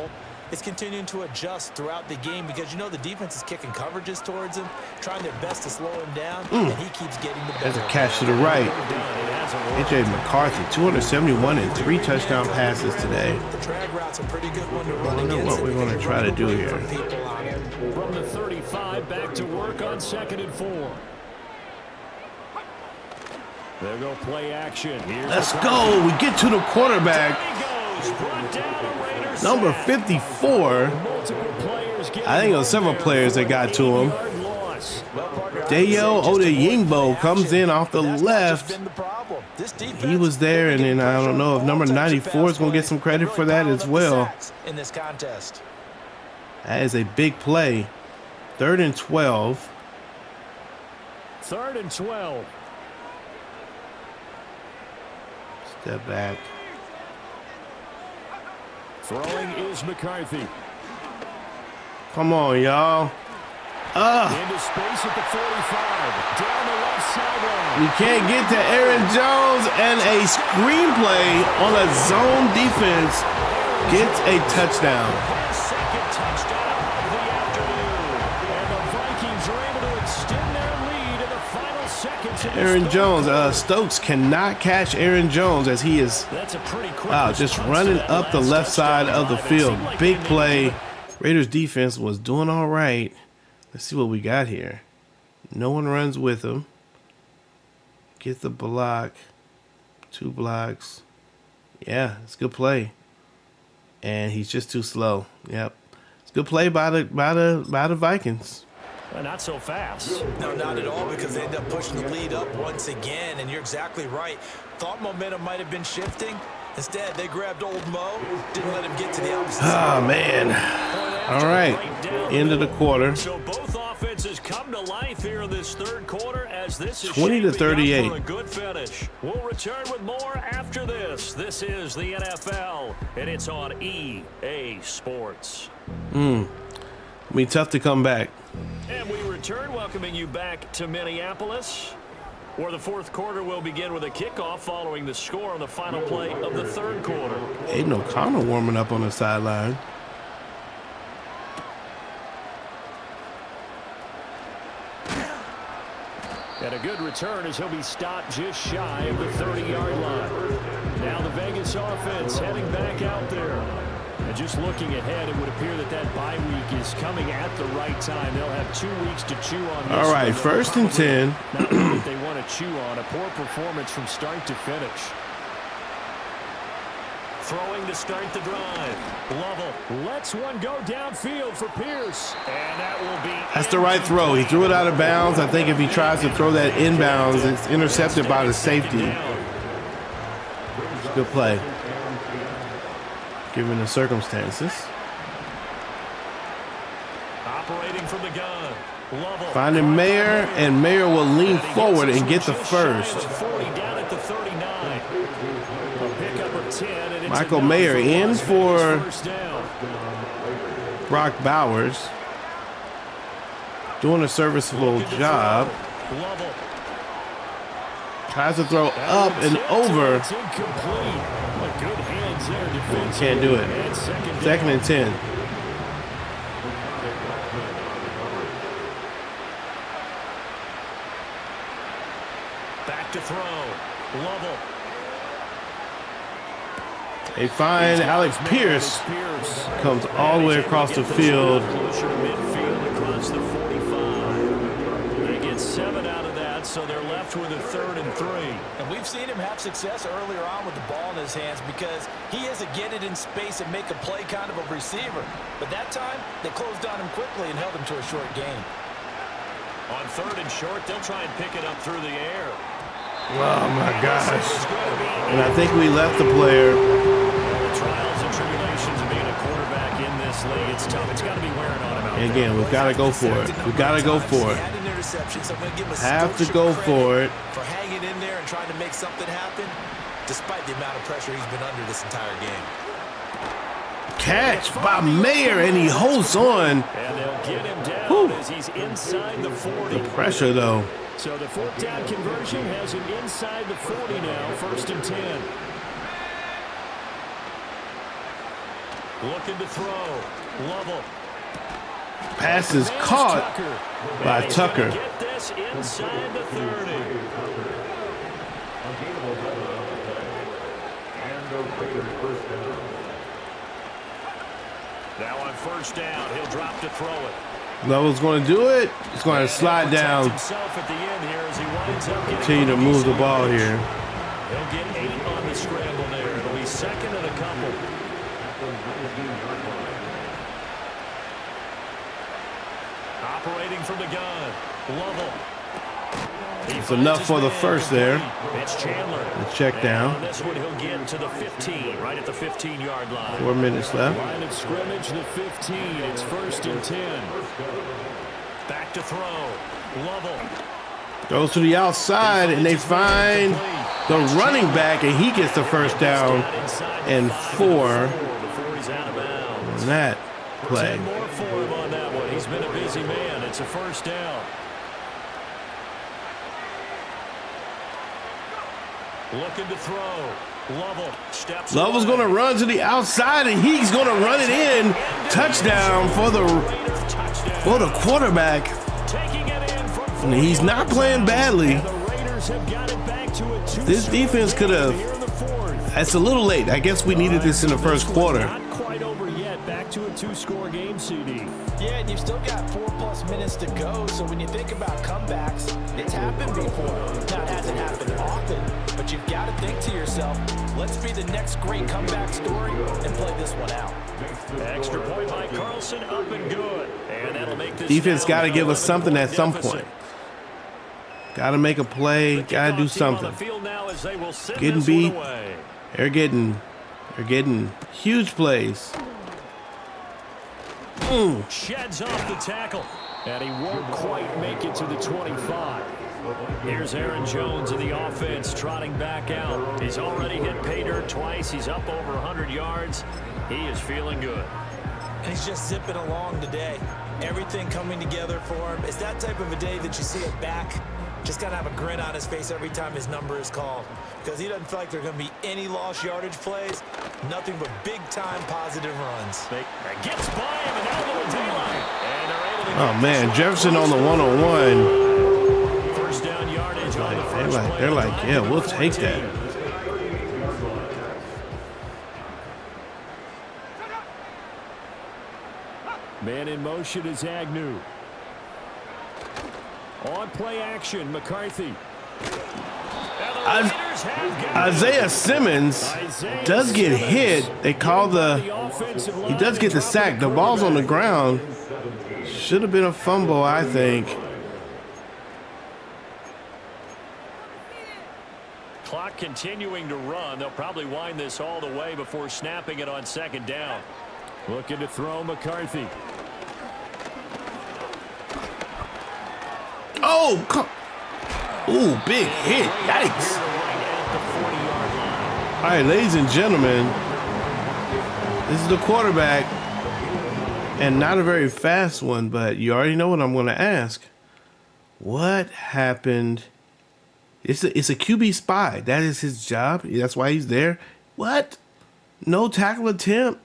It's continuing to adjust throughout the game because you know the defense is kicking coverages towards him, trying their best to slow him down, and he keeps getting the ball. There's a catch to the right. A.J. McCarthy, 271 and 3 touchdown passes today. The drag route's a pretty good one to run I don't know against. what we're going to try to do here. From the 35, back to work on 2nd and 4. There go play action. Let's go. We get to the quarterback. Number 54. I think it was several players that got to him. Dayo Odeyingbo comes in off the left. He was there, and then I don't know if number 94 is going to get some credit for that as well. In this contest. That is a big play. 3rd and 12. 3rd and 12. Step back. Throwing is McCarthy. Come on, y'all. Into space at the 45. Down the left sideline. We can't get to Aaron Jones, and a screenplay on a zone defense gets a touchdown. Second touchdown of the afternoon. And the Vikings are able to extend their lead in the final seconds. Aaron Jones, Stokes cannot catch Aaron Jones as he is just running up the left side of the field. Big play. Raiders defense was doing all right. Let's see what we got here. No one runs with him. Get the block. 2 blocks. Yeah, it's a good play. And he's just too slow. Yep. It's a good play by the Vikings. Well, not so fast. No, not at all, because they end up pushing the lead up once again, and you're exactly right. Thought momentum might have been shifting. Instead, they grabbed old Mo, didn't let him get to the opposite side. Oh, man. All right. End of the quarter. So both offenses come to life here in this third quarter as this is 20-38. for a good finish. We'll return with more after this. This is the NFL, and it's on EA Sports. Be tough to come back. And we return, welcoming you back to Minneapolis, where the fourth quarter will begin with a kickoff following the score on the final play of the third quarter. Aiden O'Connell warming up on the sideline. And a good return as he'll be stopped just shy of the 30-yard line. Now the Vegas offense heading back out there. And just looking ahead, it would appear that that bye week is coming at the right time. They'll have 2 weeks to chew on this. All right, first and 10. Not that they want to chew on. A poor performance from start to finish. Throwing to start the drive. Lovell lets one go downfield for Pierce. And that will be... That's the right throw. He threw it out of bounds. I think if he tries to throw that inbounds, it's intercepted by the safety. It's a good play, given the circumstances. Operating from the gun. Lovell Finding Mayer, and Mayer will lean forward and get the first. 40 down at the 39. A pickup of 10, and it's Michael Mayer in for first down. Brock Bowers. Doing a serviceable job. Lovell Tries to throw up and over. It's incomplete. But good hands there defensively. Can't do it. And Second and 10. Back to throw. Lovell. They find Alex Pierce. Comes all the way across the field. Closer to midfield across the 45. They get 7 out of that, so they're left with a 3rd and 3. And we've seen him have success earlier on with the ball in his hands because he is a get it in space and make a play kind of a receiver. But that time, they closed on him quickly and held him to a short gain. On 3rd and short, they'll try and pick it up through the air. Oh my gosh. And I think we left the player. The trials and tribulations of being a quarterback in this league, it's tough. It's got to be wearing on him out And again, we've got to go for it. We've got to go for it. Have to go for it. For hanging in there and trying to make something happen, despite the amount of pressure he's been under this entire game. Catch by Mayer, and he holds on. And they'll get him down as he's inside the 40. The pressure, though. So the 4th down conversion has him inside the 40 now, 1st and 10. Looking to throw. Lovell. Pass is caught by Tucker. Get this inside the 30. Now on 1st down, he'll drop to throw it. Lovell's going to do it. He's going to slide down. Continue to move the ball here. He'll get 8 on the scramble there. It'll be 2nd and a couple. Operating from the gun. Lovell. It's enough for the first there. It's Chandler. The check down. On this one, he'll get to the 15, right at the 15-yard line. 4 minutes left. Line of scrimmage, the 15. It's 1st and 10. Back to throw. Lovell. Goes to the outside, and they find the running back, and he gets the first down and 4 on that play. 10 more for him on that one. He's been a busy man. It's a 1st down. Looking to throw. Lovell steps. Lovell's going to run to the outside, and he's going to run it in. Touchdown for the quarterback. And he's not playing badly. This defense could have. That's a little late. I guess we needed this in the first quarter. Not quite over yet. Back to a 2-score game, CD. Yeah, and you've still got 4+ minutes to go. So when you think about comebacks, it's happened before. Now, it hasn't happened often, but you've got to think to yourself, let's be the next great comeback story and play this one out. Extra point by Carlson, up and good. And that'll make this Defense got to give us something at some point. Got to make a play. Got to do something. Getting beat. They're getting huge plays. Sheds off the tackle. And he won't quite make it to the 25. Here's Aaron Jones of the offense trotting back out. He's already hit pay dirt twice. He's up over 100 yards. He is feeling good. And he's just zipping along today. Everything coming together for him. It's that type of a day that you see it back. Just got to have a grin on his face every time his number is called. Because he doesn't feel like there are going to be any lost yardage plays. Nothing but big-time positive runs. Gets by him and out of the daylight. And they're able to Oh, man. Jefferson on the one-on-one. First down yardage on the first play. They're like, yeah, we'll take that. Man in motion is Agnew. On play action, McCarthy. Isaiah Simmons does get hit. They call he does get the sack. The ball's on the ground. Should have been a fumble, I think. Clock continuing to run. They'll probably wind this all the way before snapping it on second down. Looking to throw McCarthy. Oh, ooh, big hit. Yikes. All right, ladies and gentlemen, this is the quarterback, and not a very fast one, but you already know what I'm going to ask. What happened? It's a QB spy. That is his job. That's why he's there. What? No tackle attempt?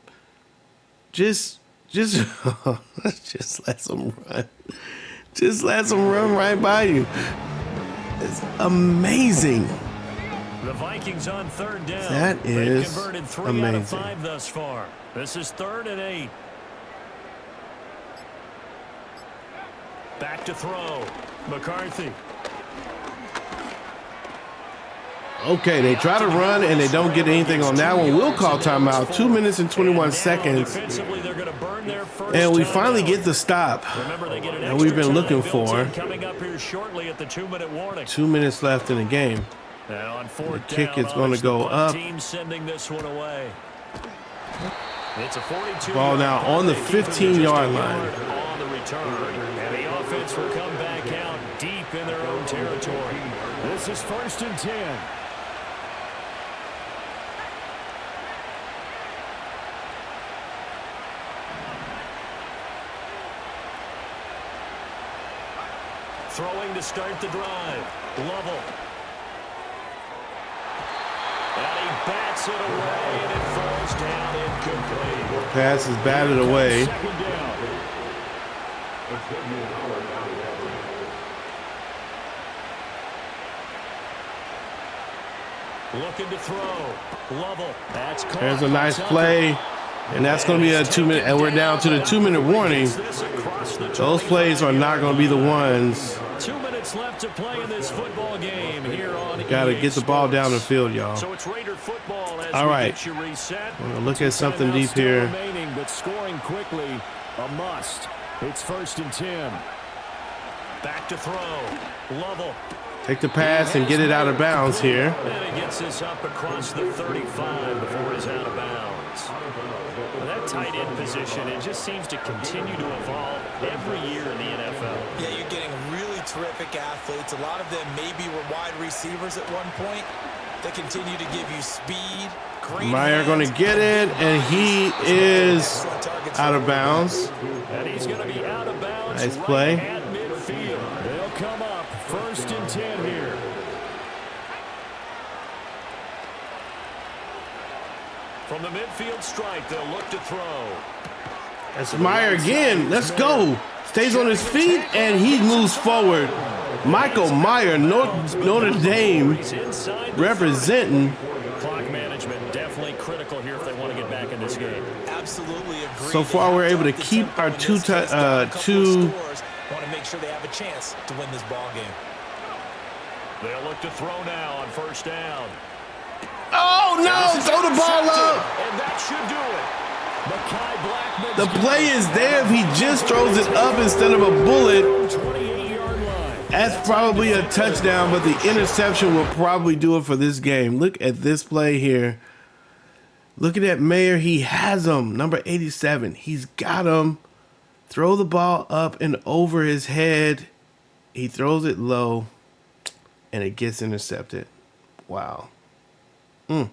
Just let them run. Just let them run right by you. It's amazing. The Vikings on third down. That is They've converted 3 amazing. out of 5 thus far. This is 3rd and 8. Back to throw. McCarthy. Okay, they try to run and they don't get anything on that one. We'll call timeout. 2 minutes and 21 seconds. And we finally get the stop that we've been looking for. Coming up here shortly at the 2-minute warning. 2 minutes left in the game. The kick is going to go up. Team sending this one away. It's a 42. Ball now on the 15-yard line. On the return, and the offense will come back out deep in their own territory. This is 1st and 10. Throwing to start the drive. Lovell. And he bats it away, and it falls down incomplete. Pass is batted away. Second down. Looking to throw. Lovell. That's caught. There's a nice play. And that's going to be a 2-minute, and we're down to the 2-minute warning. Those plays are not going to be the ones. 2 minutes left to play in this football game here on Got to get the ball down the field, y'all. So it's Raider football as all right. we get you reset. We're going to look at something deep here. Remaining, but scoring quickly, a must. It's 1st and 10. Back to throw. Lovell. Take the pass and get it out of bounds here. And he gets this up across the 35 before he's out of bounds. That tight end position, it just seems to continue to evolve every year in the NFL. Yeah, you're getting really terrific athletes. A lot of them maybe were wide receivers at one point. They continue to give you speed. Meyer going to get it, and he is out of bounds. And he's going to be out of bounds. Nice play. Right at midfield. They'll come up 1st and 10 here. From the midfield strike, they'll look to throw. That's Meyer again. Let's go. Stays on his feet, and he moves forward. Michael Meyer, Notre Dame, representing. Clock management definitely critical here if they want to get back in this game. Absolutely agree. So far, we're able to keep our two. Want to make sure they have a chance to win this ball game. They'll look to throw now on 1st down. Oh, no. Throw the ball up. And that should do it. The play is there if he just throws it up instead of a bullet. That's probably a touchdown, but the interception will probably do it for this game. Look at this play here. Look at that Mayer. He has him. Number 87. He's got him. Throw the ball up and over his head. He throws it low, and it gets intercepted. Wow. Backed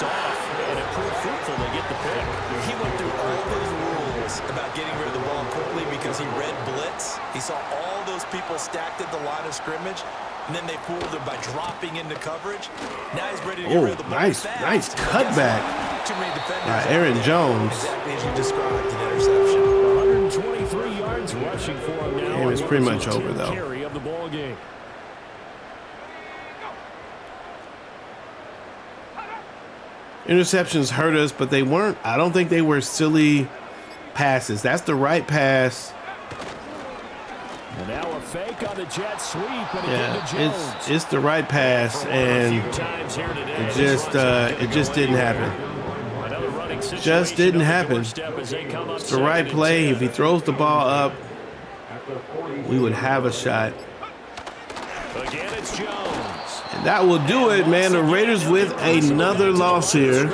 off, and it proved fruitful to get the pick. He went through all about getting rid of the ball quickly because he read blitz. He saw all those people stacked at the line of scrimmage, and then they fooled him by dropping into coverage. Now he's ready to get rid of the ball. Nice cutback by Aaron Jones. Exactly as you described, an interception. 123 yards rushing for him now. Game is pretty much over, though. Carry of the ball game. Interceptions hurt us, but they weren't. I don't think they were silly passes. That's the right pass. And now a fake on the jet sweep. Yeah, it's the right pass, and it just didn't happen. Just didn't happen. It's the right play. If he throws the ball up, we would have a shot. Again, it's Jones. And that will do it, man. The Raiders with another loss here,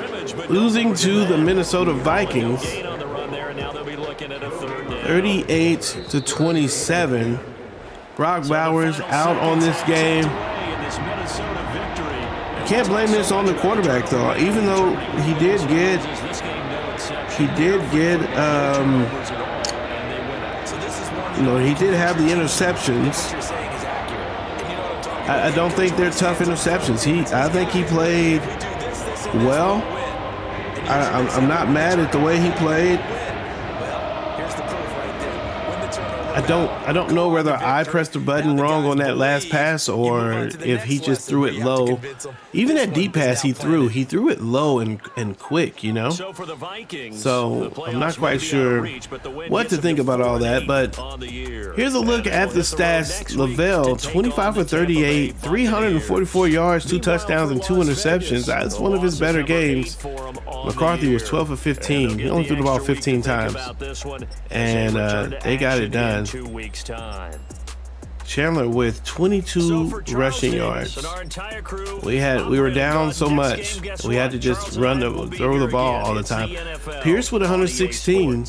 losing to the Minnesota Vikings, 38-27. Brock Bowers out on this game. Can't blame this on the quarterback, though. Even though he did get he did have the interceptions. I don't think they're tough interceptions. I think he played well. I'm not mad at the way he played. I don't know whether I pressed the button wrong on that last pass or if he just threw it low. Even that deep pass he threw it low and quick, you know. So I'm not quite sure what to think about all that, but here's a look at the stats. Lavelle, 25 for 38, 344 yards, 2 touchdowns, and 2 interceptions. That's one of his better games. McCarthy is 12 for 15. He only threw the ball 15 times, and they got it done. 2 weeks time. Chandler with 22 rushing yards. We were down so much. We had to just throw the ball all the time. Pierce with 116.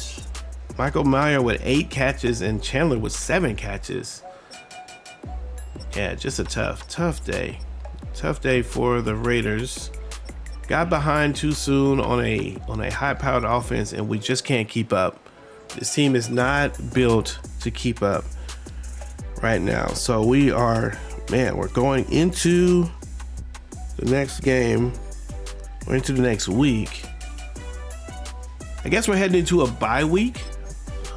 Michael Mayer with 8 catches and Chandler with 7 catches. Yeah, just a tough day. Tough day for the Raiders. Got behind too soon on a high-powered offense, and we just can't keep up. This team is not built to keep up right now. So we're going into the next game. We're into the next week. I guess we're heading into a bye week.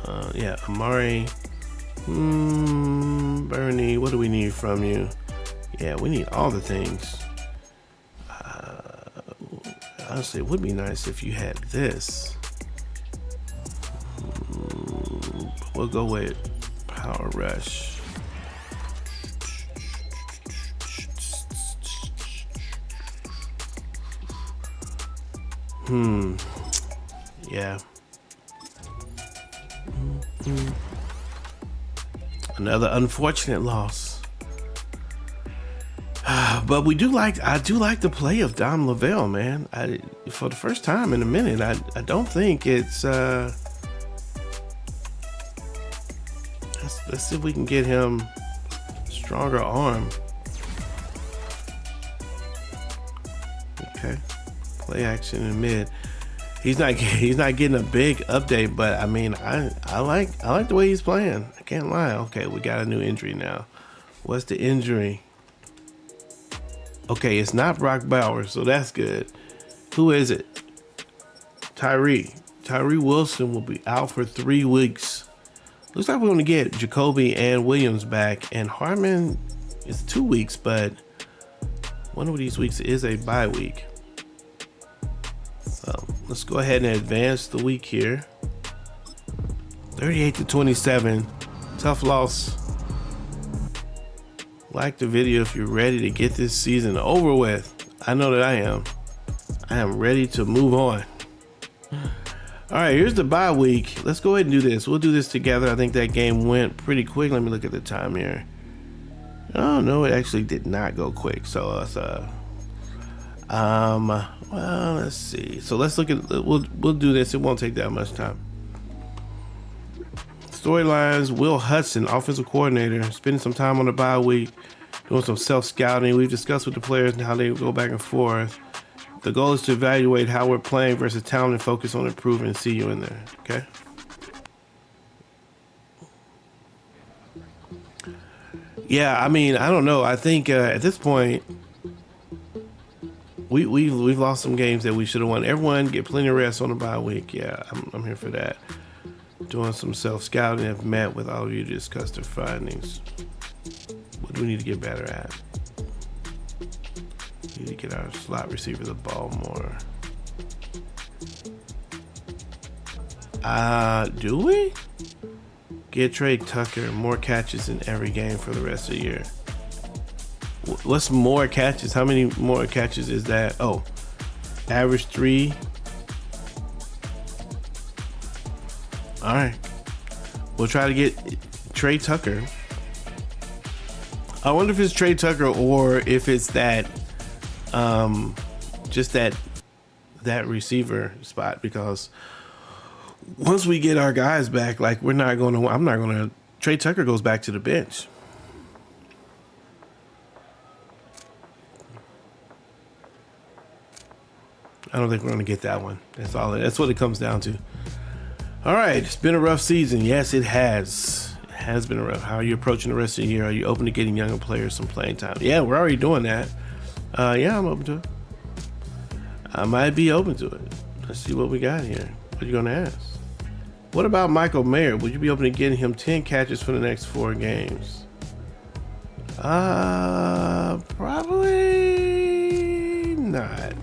Amari, Bernie, what do we need from you? Yeah, we need all the things. Honestly, it would be nice if you had this. We'll go with Power Rush. Yeah. Another unfortunate loss. But I do like the play of Dom Lavelle, man. For the first time in a minute, I don't think it's let's see if we can get him stronger arm. Okay. Play action in mid. He's not getting a big update, but I mean I like the way he's playing. I can't lie. Okay, we got a new injury now. What's the injury? Okay, it's not Brock Bowers, so that's good. Who is it? Tyree Wilson will be out for 3 weeks. Looks like we're going to get Jacoby and Williams back, and Harmon is 2 weeks, but one of these weeks is a bye week. So let's go ahead and advance the week here. 38-27, tough loss. Like the video if you're ready to get this season over with. I know that I am. I am ready to move on. All right, here's the bye week. Let's go ahead and do this. We'll do this together. I think that game went pretty quick. Let me look at the time here. Oh no, it actually did not go quick. So let's let's see. So let's look at. We'll do this. It won't take that much time. Storylines: Will Hudson, offensive coordinator, spending some time on the bye week, doing some self-scouting. We've discussed with the players and how they go back and forth. The goal is to evaluate how we're playing versus talent and focus on improving. See you in there. Okay. Yeah, I mean, I don't know. I think at this point, we've lost some games that we should have won. Everyone get plenty of rest on the bye week. Yeah, I'm here for that. Doing some self-scouting. Have met with all of you to discuss their findings. What do we need to get better at? We need to get our slot receiver the ball more. Do we? Get Trey Tucker more catches in every game for the rest of the year. What's more catches? How many more catches is that? Oh, average 3. All right. We'll try to get Trey Tucker. I wonder if it's Trey Tucker or if it's that, just that receiver spot, because once we get our guys back, like I'm not going to, Trey Tucker goes back to the bench. I don't think we're going to get that one. That's what it comes down to. All right. It's been a rough season. Yes, it has. It has been a rough. How are you approaching the rest of the year? Are you open to getting younger players some playing time? Yeah, we're already doing that. Yeah, I'm open to it. I might be open to it. Let's see what we got here. What are you going to ask? What about Michael Mayer? Would you be open to getting him 10 catches for the next 4 games? Probably not.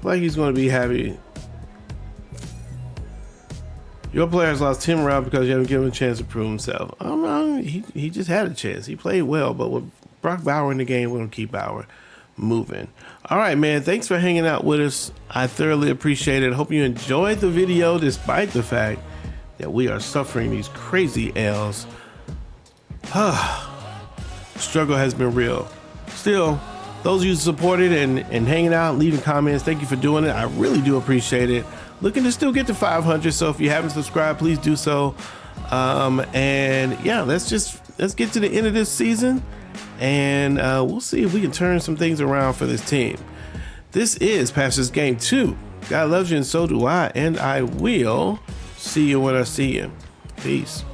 Like he's going to be happy. Your player has lost 10 rounds because you haven't given him a chance to prove himself. He just had a chance. He played well, but with Brock Bauer in the game, we're going to keep Bauer moving. All right, man. Thanks for hanging out with us. I thoroughly appreciate it. Hope you enjoyed the video despite the fact that we are suffering these crazy L's. Struggle has been real. Still, those of you who supported and hanging out, leaving comments, thank you for doing it. I really do appreciate it. Looking to still get to 500, so if you haven't subscribed, please do so. And yeah, let's get to the end of this season, and we'll see if we can turn some things around for this team. This is Pastor's Game 2. God loves you and so do I, and I will see you when I see you. Peace.